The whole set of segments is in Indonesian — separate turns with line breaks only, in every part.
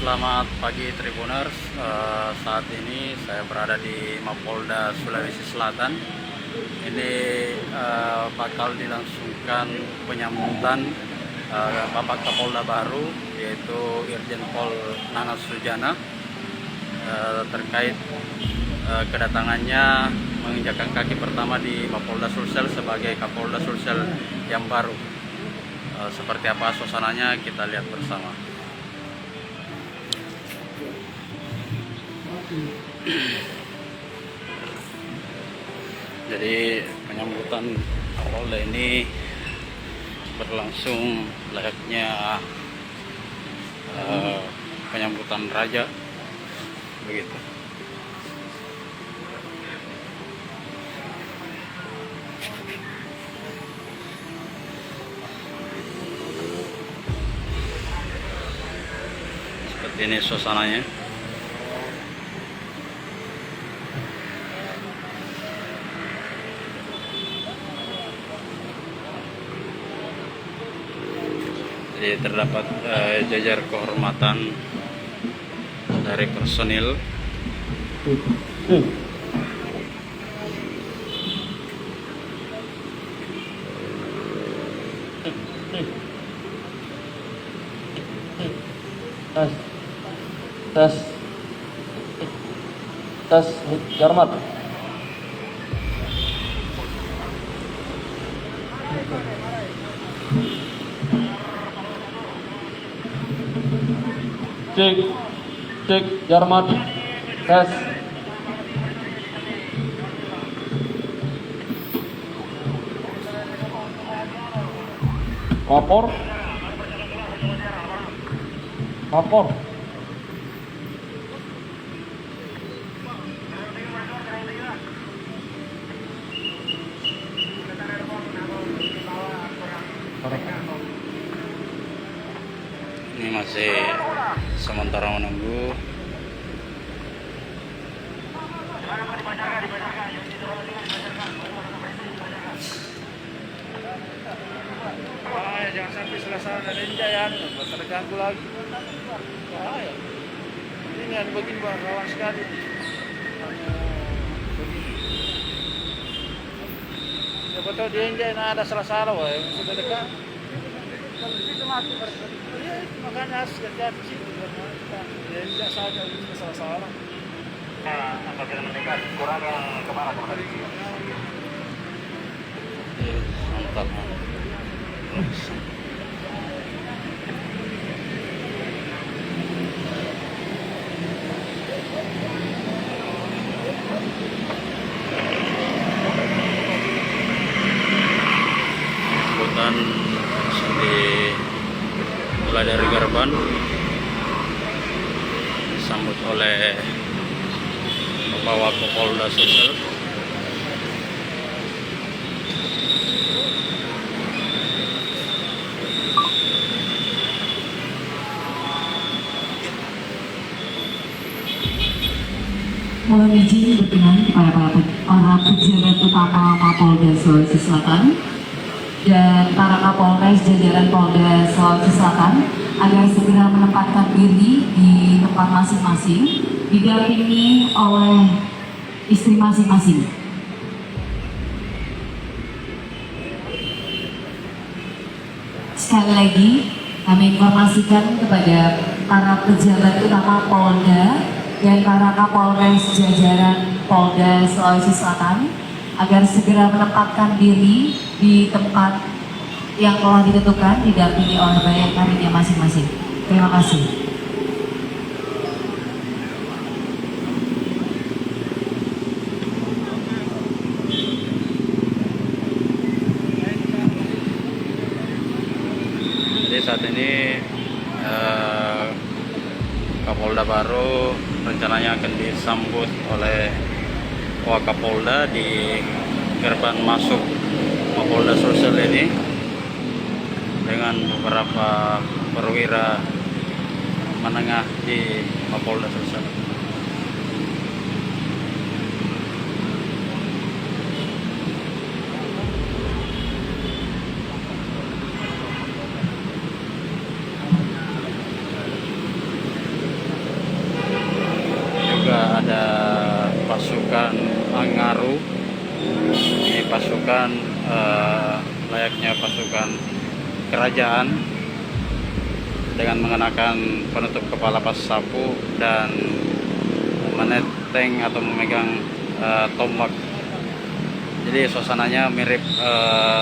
Selamat pagi Tribuners. Saat ini saya berada di Mapolda Sulawesi Selatan. Ini bakal dilangsungkan penyambutan Bapak Kapolda baru, yaitu Irjen Pol Nanas Sujana, terkait kedatangannya menginjakkan kaki pertama di Mapolda Sulsel sebagai Kapolda Sulsel yang baru. Seperti apa suasananya kita lihat bersama. Jadi penyambutan Kapolda ini berlangsung layaknya penyambutan raja, begitu. Seperti ini suasananya. Jadi terdapat jajar kehormatan dari personil.
Tes Jarmat. Cek Jarmat. Tes. Lapor.
Ini masih sementara menunggu.
Jangan sampai selesai dan enjayan, terganggu lagi. Bahaya. Ini yang begini kawan sekali. Siapa tahu dia enjay, ada salah-salah, yang sudah dekat. Kalau itu mati ya, makanya harus hati-hati sih. Ya enjay saja, ini salah-salah. Apabila mendekat, kurang yang kemana?
Mantap. Sambutan mulai dari gerbang, disambut oleh Bapak Wakapolda Sulsel.
Mohon izin berkenan kepada para pejabat utama Mapolda Sulawesi Selatan dan para Kapolres jajaran Polda Sulawesi Selatan agar segera menempatkan diri di tempat masing-masing, didampingi oleh istri masing-masing. Sekali lagi kami informasikan kepada para pejabat utama Polda dan para Kapolres jajaran Polda Sulawesi Selatan agar segera menempatkan diri di tempat yang telah ditentukan, didampingi oleh bayangkarinya masing-masing. Terima kasih.
Jadi saat ini Kapolda baru rencananya akan disambut oleh Wakapolda di gerbang masuk Mapolda Sulsel ini dengan beberapa perwira menengah di Mapolda Sulsel. Ini pasukan layaknya pasukan kerajaan dengan mengenakan penutup kepala pas sapu dan menenteng atau memegang tombak. Jadi suasananya mirip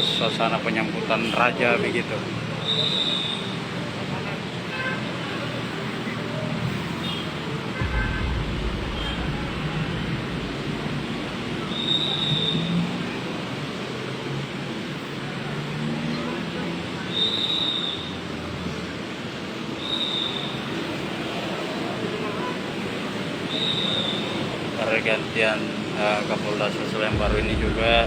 suasana penyambutan raja begitu. Pergantian Kapolda Sulsel yang baru ini juga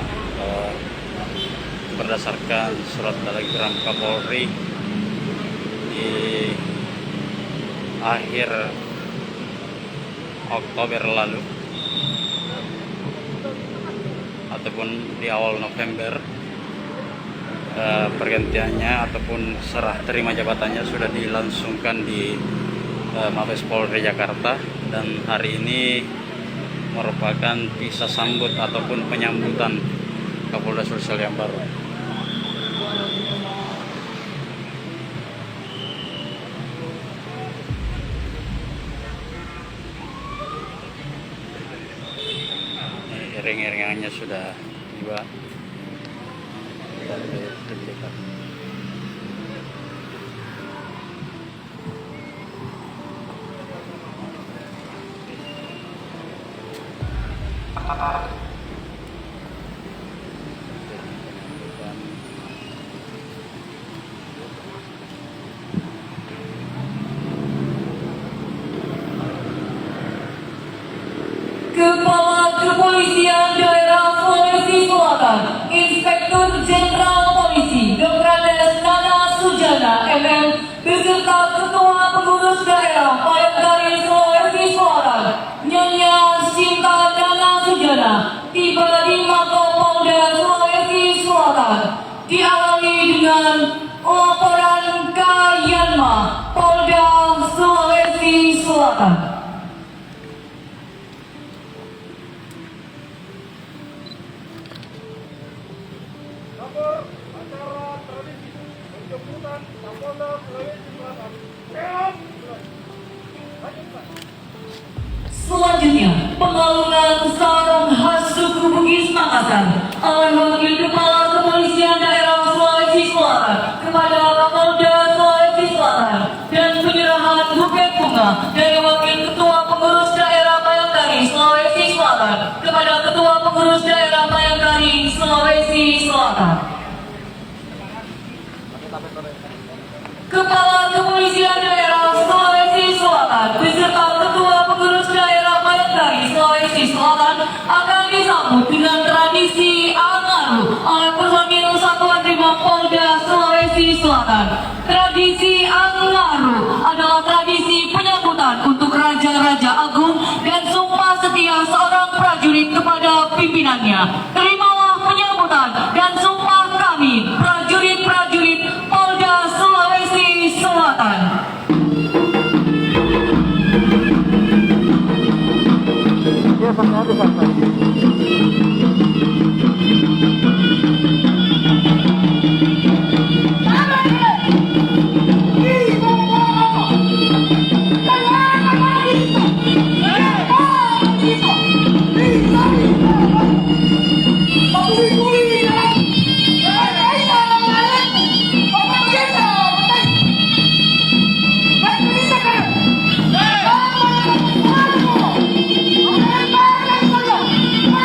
berdasarkan surat telegram Kapolri di akhir Oktober lalu ataupun di awal November. Pergantiannya ataupun serah terima jabatannya sudah dilangsungkan di Mabes Polri Jakarta, dan hari ini merupakan visa sambut ataupun penyambutan Kapolda Sulsel yang baru. Iring-iringannya sudah tiba. Kita lebih dekat.
Kepala Kepolisian Daerah Sulawesi Selatan, Inspektur Jenderal Polisi Dr. Andes Nana Sujana MM beserta Ketua Pengurus Daerah Payagari Sulawesi Selatan, Nyonya Sinta Nana Sujana, tiba di Mapolda Sulawesi Selatan. Diawali dengan laporan Kayanma, Polda Sulawesi Selatan.
Acara tradisi penjemputan Kapolda Sulawesi Selatan.
Selanjutnya, pengalunan sarung khas suku Bugis Makassar oleh Wakil Kepala Kepolisian Daerah Sulawesi Selatan kepada Kapolda Sulawesi Selatan, dan penyerahan buket bunga dari Wakil Ketua Pengurus Daerah Payagari Sulawesi Selatan kepada Ketua Pengurus Daerah Payagari Sulawesi Selatan. Kepala Kepolisian Daerah Sulawesi Selatan beserta Ketua Pengurus Daerah Payagari Sulawesi Selatan akan disambut dengan tradisi Angaru oleh personil Satuan Brimob Polda Sulawesi Selatan. Tradisi Angaru adalah tradisi penyambutan untuk Raja-Raja Agung dan sumpah setia seorang prajurit kepada pimpinannya. Terimalah penyambutan dan sumpah kami, prajurit-prajurit Polda Sulawesi Selatan.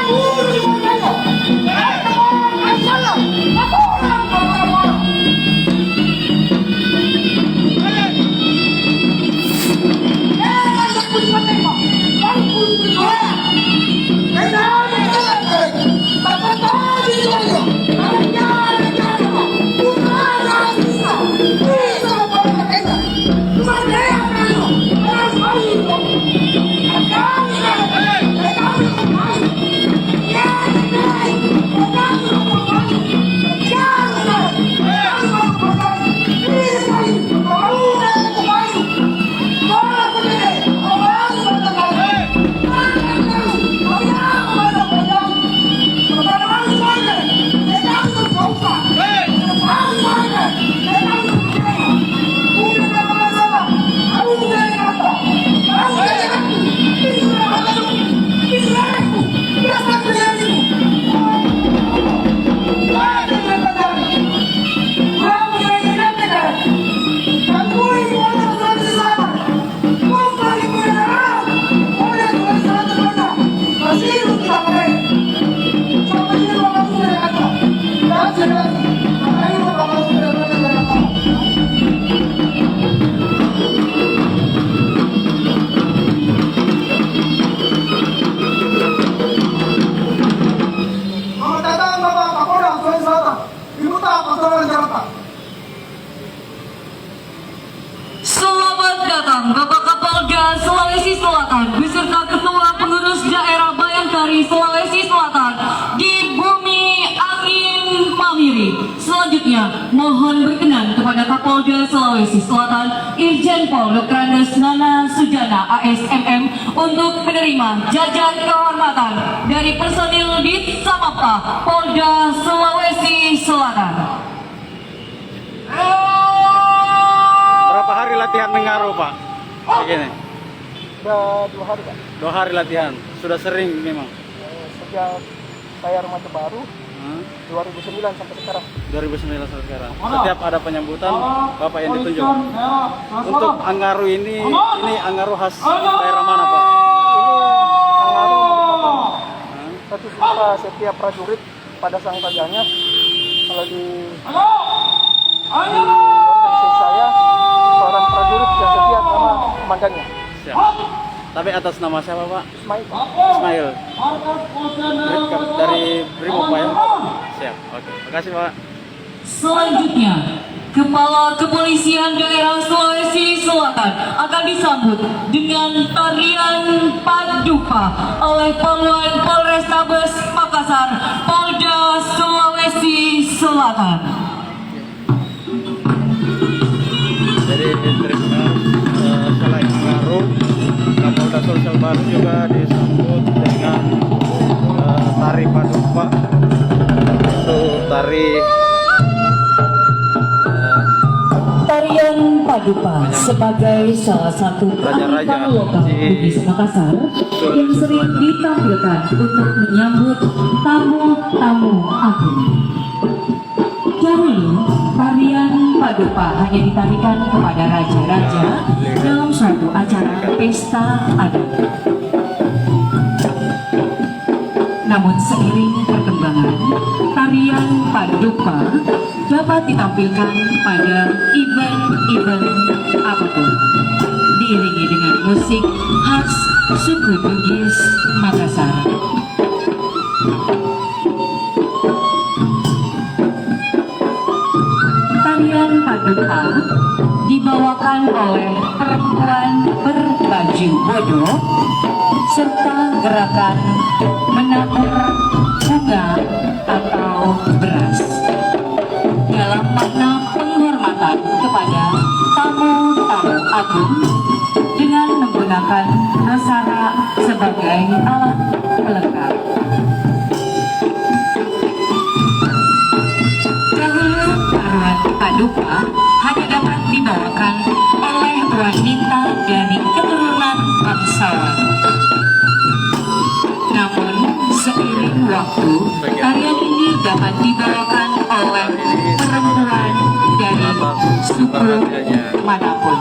Último
Selamat datang Bapak Kapolda Sulawesi Selatan beserta Ketua Pengurus Daerah Bayangkari Sulawesi Selatan di Bumi Angin Mamiri. Selanjutnya, mohon berkenan kepada Kapolda Sulawesi Selatan Irjen Pol Dr. Andes Nana Sujana ASMM untuk menerima jajar kehormatan dari personil Dit Samapta Polda Sulawesi Selatan.
Berapa hari latihan Mengaru, Pak? Begini.
Udah 2 hari, Pak.
2 hari latihan. Sudah sering memang.
Sejak saya remaja baru, 2009 sampai sekarang.
2009 sampai sekarang. Setiap ada penyambutan, Bapak yang ditunjuk. Untuk Angaru ini Angaru khas daerah mana, Pak?
Ini pengaruh satu sumpah setiap prajurit pada sang tajanya. Kalau di organisasi saya, seorang prajurit yang setia sama komandannya.
Siap. Tapi atas nama siapa, Pak?
Ismail.
Ismail. Dari Brimob, Pak ya? Siap. Oke. Makasih, Pak.
Selanjutnya, Kepala Kepolisian Daerah Sulawesi Selatan akan disambut dengan tarian Paduka oleh Poluan Polrestabes Makassar, Polda Sulawesi Selatan.
Jadi selain Mengaru, Kapolda Sulsel Baru juga disambut dengan tari Paduka. Itu tari
Tarian Paduka sebagai salah satu kearifan lokal Bugis Makassar yang sering ditampilkan untuk menyambut tamu-tamu agung. Dahulu, tarian Paduka hanya ditarikan kepada raja-raja dalam suatu acara pesta adat. Namun seiring perkembangan, tarian Paduka dapat ditampilkan pada event-event apapun, diiringi dengan musik khas suku Bugis Makassar. Tarian Paduka dibawakan oleh perempuan berbaju bodoh serta gerakan menabur bunga atau beras dalam makna penghormatan kepada tamu-tamu agung dengan menggunakan busana sebagai alat pelengkap. Dahulu tarian Paduka hanya dapat dibawakan oleh wanita dari keturunan bangsawan. Namun seiring waktu, tarian ini dapat dibawakan oleh perempuan dari suku manapun.